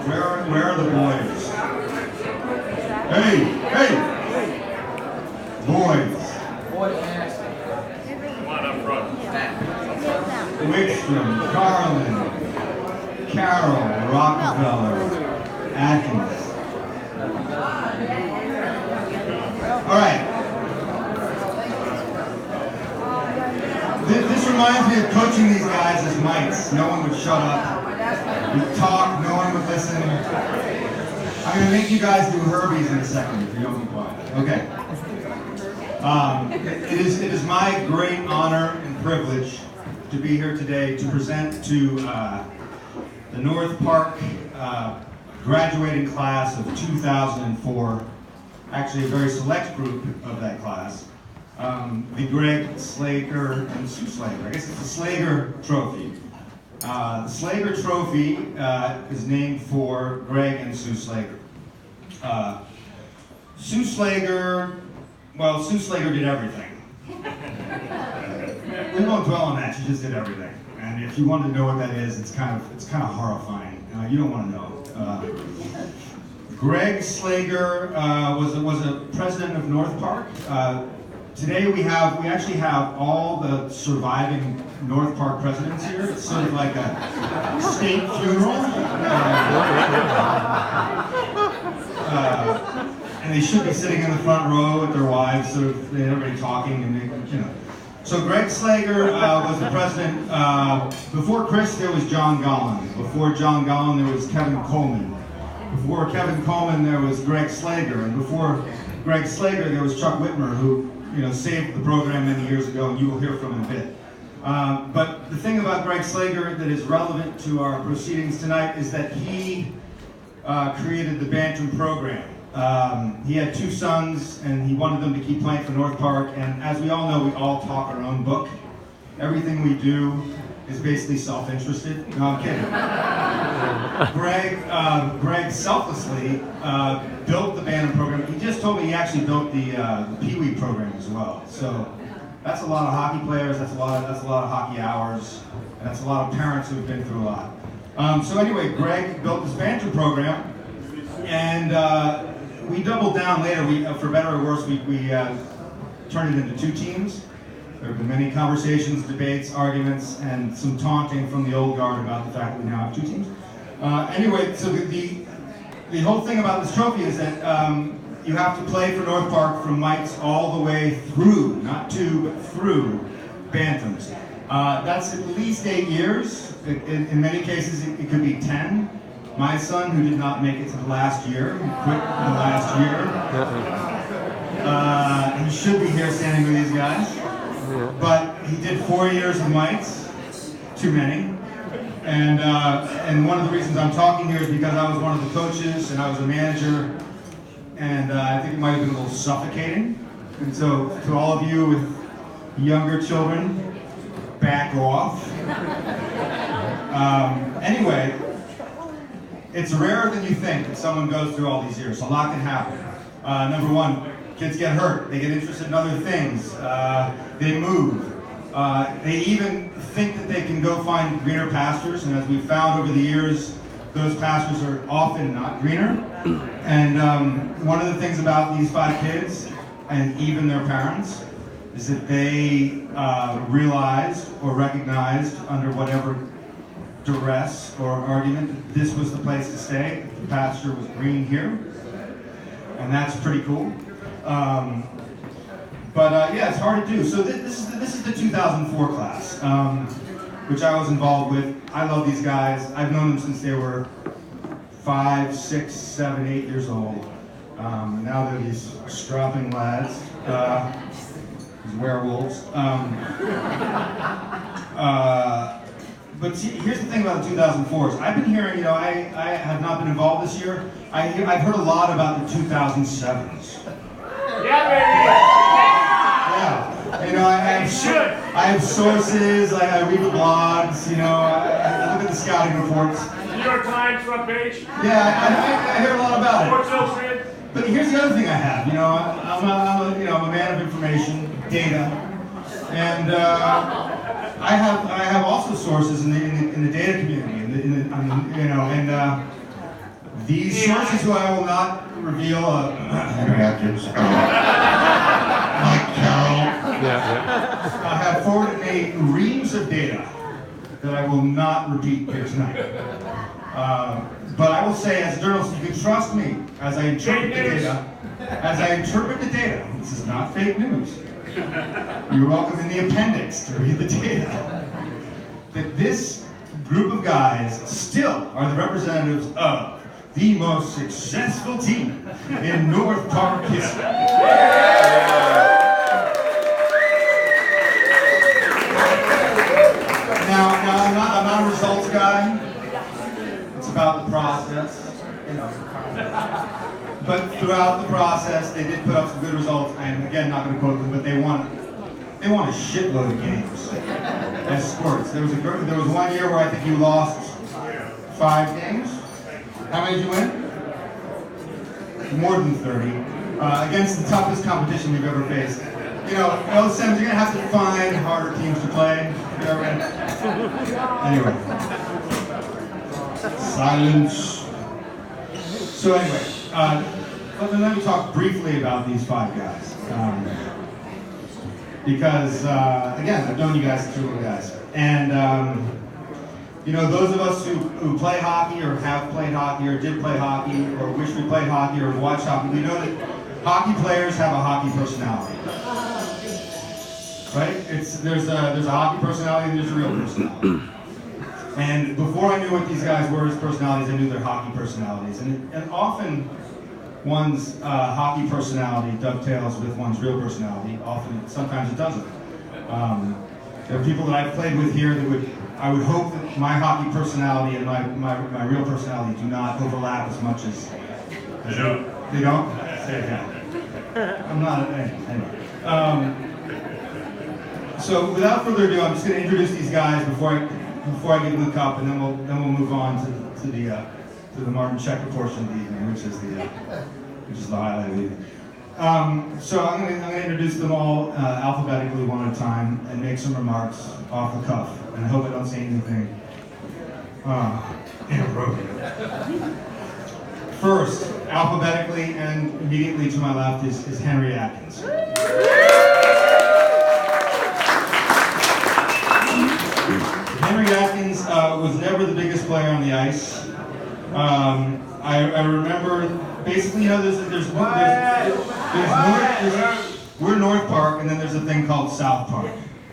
Where are the boys? Hey! Boys. Come on up front. Wickstrom, Carlin, Carroll, Rockefeller, Atkins. All right. This reminds me of coaching these guys as mites. No one would shut up. We'd talk, no one would listen. I'm going to make you guys do Herbies in a second if you don't be quiet. Okay. It is my great honor and privilege to be here today to present to the North Park graduating class of 2004, actually a very select group of that class, the Greg, Slager, and Sue Slager. I guess it's the Slager Trophy. The Slager Trophy is named for Greg and Sue Slager. Sue Slager did everything. We won't dwell on that. She just did everything. And if you want to know what that is, it's kind of horrifying. You don't want to know. Greg Slager was a president of North Park. Today we actually have all the surviving North Park presidents here. It's sort of like a state funeral. And they should be sitting in the front row with their wives, sort of everybody talking and So Greg Slager was the president. Before Chris, there was John Gollin. Before John Gollin, there was Kevin Coleman. Before Kevin Coleman, there was Greg Slager. And before Greg Slager, there was Chuck Whitmer, who saved the program many years ago, and you will hear from him in a bit. But the thing about Greg Slager that is relevant to our proceedings tonight is that he created the Bantam program. He had two sons, and he wanted them to keep playing for North Park. And as we all know, we all talk our own book. Everything we do is basically self-interested. No, I'm kidding. Greg selflessly built the Bantam program. He just told me he actually built the Pee Wee program as well. So that's a lot of hockey players. That's a lot of hockey hours. And that's a lot of parents who've been through a lot. So anyway, Greg built this Bantam program, and we doubled down later. For better or worse, we turned it into two teams. There have been many conversations, debates, arguments, and some taunting from the old guard about the fact that we now have two teams. Anyway, so the whole thing about this trophy is that you have to play for North Park from mites all the way through, not two, but through Bantams. That's at least 8 years. In many cases, it could be 10. My son, who did not make it to the last year, who quit in the last year, he should be here standing with these guys. But he did 4 years of mites, too many. And one of the reasons I'm talking here is because I was one of the coaches and I was a manager, and I think it might have been a little suffocating. And so to all of you with younger children, back off. Anyway, it's rarer than you think that someone goes through all these years. A lot can happen. Number one, kids get hurt. They get interested in other things. They move. They even think that they can go find greener pastures, and as we've found over the years, those pastures are often not greener. And one of the things about these 5 kids, and even their parents, is that they realized or recognized under whatever duress or argument that this was the place to stay. The pasture was green here, and that's pretty cool. Yeah, it's hard to do. So this is the 2004 class, which I was involved with. I love these guys. I've known them since they were 5, 6, 7, 8 years old. Now they're these strapping lads, these werewolves. But see, here's the thing about the 2004s. I've been hearing, I have not been involved this year. I've heard a lot about the 2007s. Yeah, baby! Yeah. I have sources, I read the blogs, I look at the scouting reports. New York Times front page? Yeah, I hear a lot about it. Sports Illustrated? But here's the other thing I have, I'm a man of information, data, and I have also sources in the data community, These sources who I will not reveal, Henry Atkins, Mike Carroll, have forwarded me reams of data that I will not repeat here tonight. But I will say, as a journalist, you can trust me as I interpret the data. As I interpret the data, this is not fake news. You're welcome in the appendix to read the data. That this group of guys still are the representatives of the most successful team in North Park history. Now I'm not a results guy. It's about the process, you know. But throughout the process, they did put up some good results. I'm again not going to quote them, but they won a shitload of games as squirts. There was 1 year where I think you lost 5 games. How many did you win? More than 30. Against the toughest competition we've ever faced. You know, Sims, you're going to have to find harder teams to play. Anyway. Silence. So anyway, let me talk briefly about these 5 guys. Because, again, I've known you guys, 2 little guys. And, you know, those of us who play hockey or have played hockey or did play hockey or wish we played hockey or watch hockey, we know that hockey players have a hockey personality. Right? There's a hockey personality and there's a real personality. And before I knew what these guys were as personalities, I knew their hockey personalities. And often one's hockey personality dovetails with one's real personality. Sometimes it doesn't. There are people that I've played with here that I would hope that my hockey personality and my real personality do not overlap as much as They don't. They don't? Yeah. I'm not, anyway. So without further ado, I'm just going to introduce these guys before I give them the cup, and then we'll move on to the Martin Checker portion of the evening, which is the highlight of the evening. So I'm going to introduce them all alphabetically one at a time and make some remarks off the cuff, and I hope I don't say anything inappropriate. First, alphabetically and immediately to my left is Henry Atkins. Henry Atkins was never the biggest player on the ice. I remember, basically, you know, we're North Park, and then there's a thing called South Park.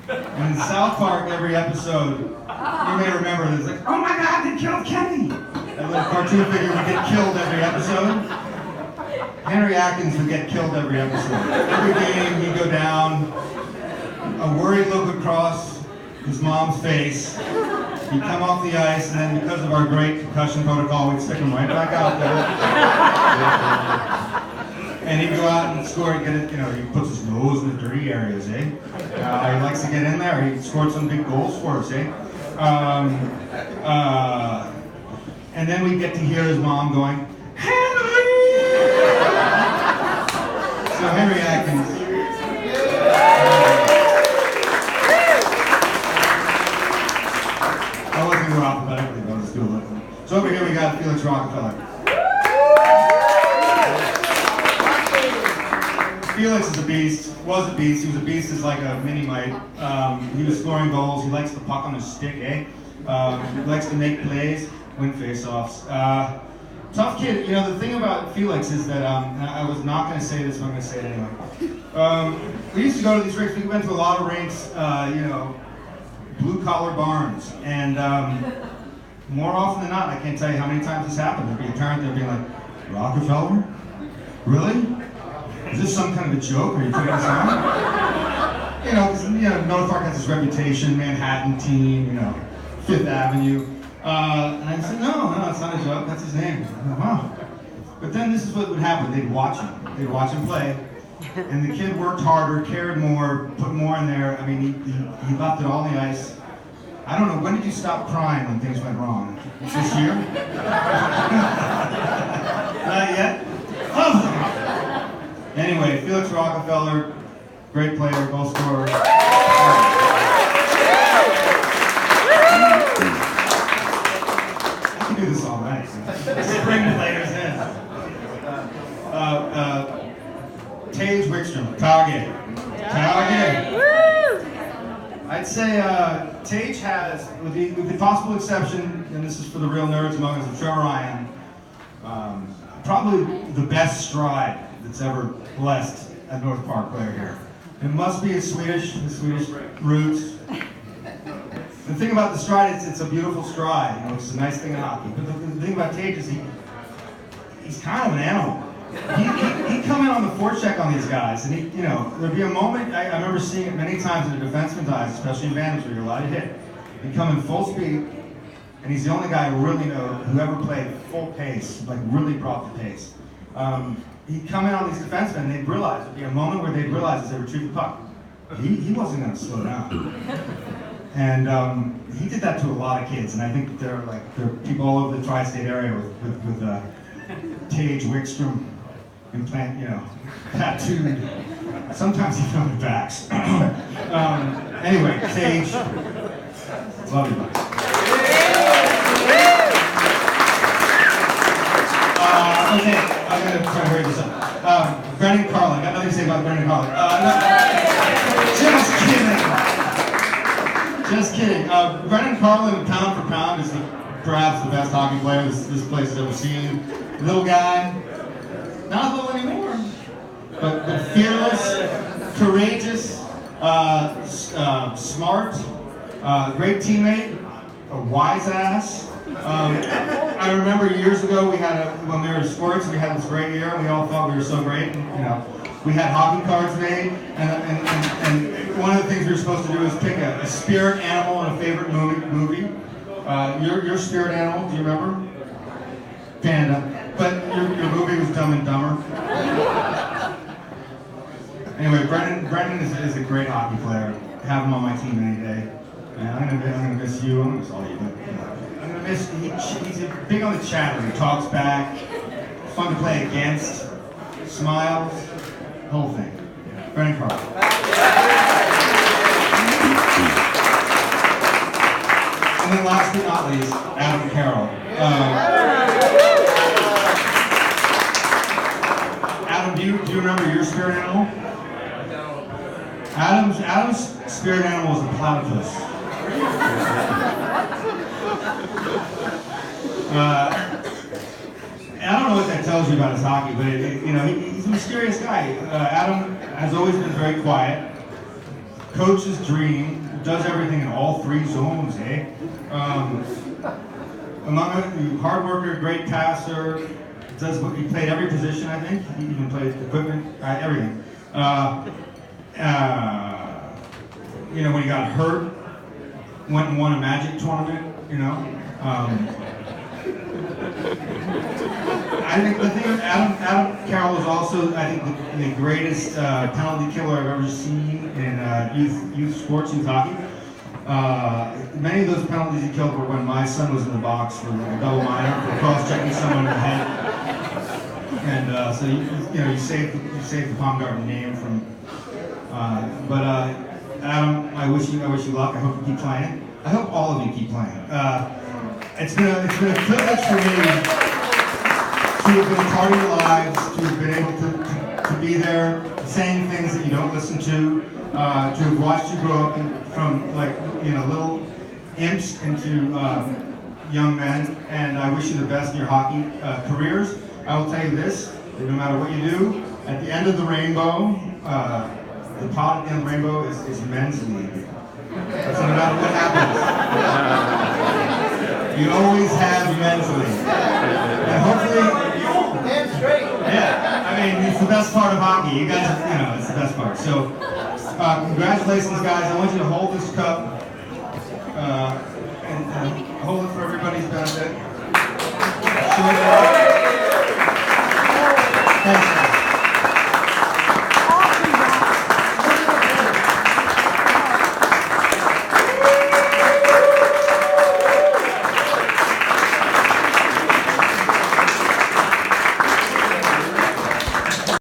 And in South Park, every episode, you may remember, there's like, oh my God, they killed Kenny! That little cartoon figure would get killed every episode. Henry Atkins would get killed every episode. Every game, he'd go down, a worried look across his mom's face. He'd come off the ice, and then because of our great concussion protocol, we'd stick him right back out there. And he'd go out and score and get it, you know, he puts his nose in the dirty areas, eh? He likes to get in there. He scored some big goals for us, eh? And then we get to hear his mom going, Henry! So Henry Atkins. I wasn't going alphabetically, but let's do it. So over here we got Felix Rockefeller. Felix is a beast, was a beast. He was a beast as like a mini mite. He was scoring goals. He likes the puck on his stick, eh? He likes to make plays, win face-offs. Tough kid. You know, the thing about Felix is that, I was not going to say this, but I'm going to say it anyway. We used to go to these rinks. We went to a lot of rinks, you know, blue-collar barns. And more often than not, I can't tell you how many times this happened. There'd be a parent there'd be like, Rockefeller? Really? Is this some kind of a joke? Are you taking us on? You know, North Park has this reputation, Manhattan team, you know, Fifth Avenue. And I said, no, it's not a joke, that's his name. Wow. But then this is what would happen. They'd watch him. They'd watch him play. And the kid worked harder, cared more, put more in there. I mean, he left it all on the ice. I don't know, when did you stop crying when things went wrong? This year? Not yet? Oh. Anyway, Felix Rockefeller, great player, goal scorer. I can do this all night. Just bring the players in. Tage Wickstrom, Target. I'd say Tage has, with the possible exception, and this is for the real nerds among us, of Trevor Ryan, probably the best stride that's ever blessed a North Park player here. It must be his Swedish roots. The thing about the stride is it's a beautiful stride, you know, it's a nice thing in hockey. But the thing about Tage is he's kind of an animal. He'd come in on the forecheck on these guys, and there'd be a moment, I remember seeing it many times in a defenseman's eyes, especially in Vantage, where you're allowed to hit. He'd come in full speed, and he's the only guy who ever played full pace, like really brought the pace. He'd come in on these defensemen, and they'd realize, there'd be a moment where they'd realize as they retrieve the puck, he wasn't going to slow down. And he did that to a lot of kids, and I think there are people all over the tri-state area with Tage Wickstrom tattooed, sometimes even on their backs. Anyway, Tage, love you, buddy. Okay, I'm going to try to hurry this up. Brendan Carlin, got nothing to say about Brendan Carlin. Just kidding. Brendan Carlin, pound for pound, is perhaps the best hockey player this place has ever seen. Little guy, not little anymore, but fearless, courageous, smart, great teammate, a wise ass. I remember years ago when we were in sports, we had this great year, and we all thought we were so great. And, we had hockey cards made, and one of the things we were supposed to do is pick a spirit animal and a favorite movie. Your spirit animal, do you remember? Panda. But your movie was Dumb and Dumber. Anyway, Brendan is a great hockey player. Have him on my team any day. And I'm gonna miss you. I'm gonna miss all you. But I'm gonna miss. He's big on the chatter. He talks back. Fun to play against. Smiles. Whole thing. Brendan Carlin. And then last but not least, Adam Carroll. Adam, do you remember your spirit animal? Adam's spirit animal is a platypus. I don't know what that tells you about his hockey, but he's a mysterious guy. Adam has always been very quiet. Coach's dream, does everything in all three zones, eh? Hard worker, great passer. He played every position, I think. He even played equipment, everything. When he got hurt, went and won a Magic tournament. I think the thing with Adam Carroll is also, I think, the greatest penalty killer I've ever seen in youth sports, youth hockey. Many of those penalties he killed were when my son was in the box for a double minor, for cross-checking someone in the head. And so you saved the Palm Garden name from. But Adam, I wish you luck. I hope you keep playing. I hope all of you keep playing. It's been a privilege for me to have been a part of your lives, to have been able to be there, saying things that you don't listen to have watched you grow up from little imps into young men, and I wish you the best in your hockey careers. I will tell you this, that no matter what you do, at the end of the rainbow, the pot at the end of the rainbow is men's league. So no matter what happens, you always have men's league. And hopefully, yeah, I mean, it's the best part of hockey. You guys, it's the best part. So, congratulations, guys. I want you to hold this cup and hold it for everybody's benefit. Thanks, guys.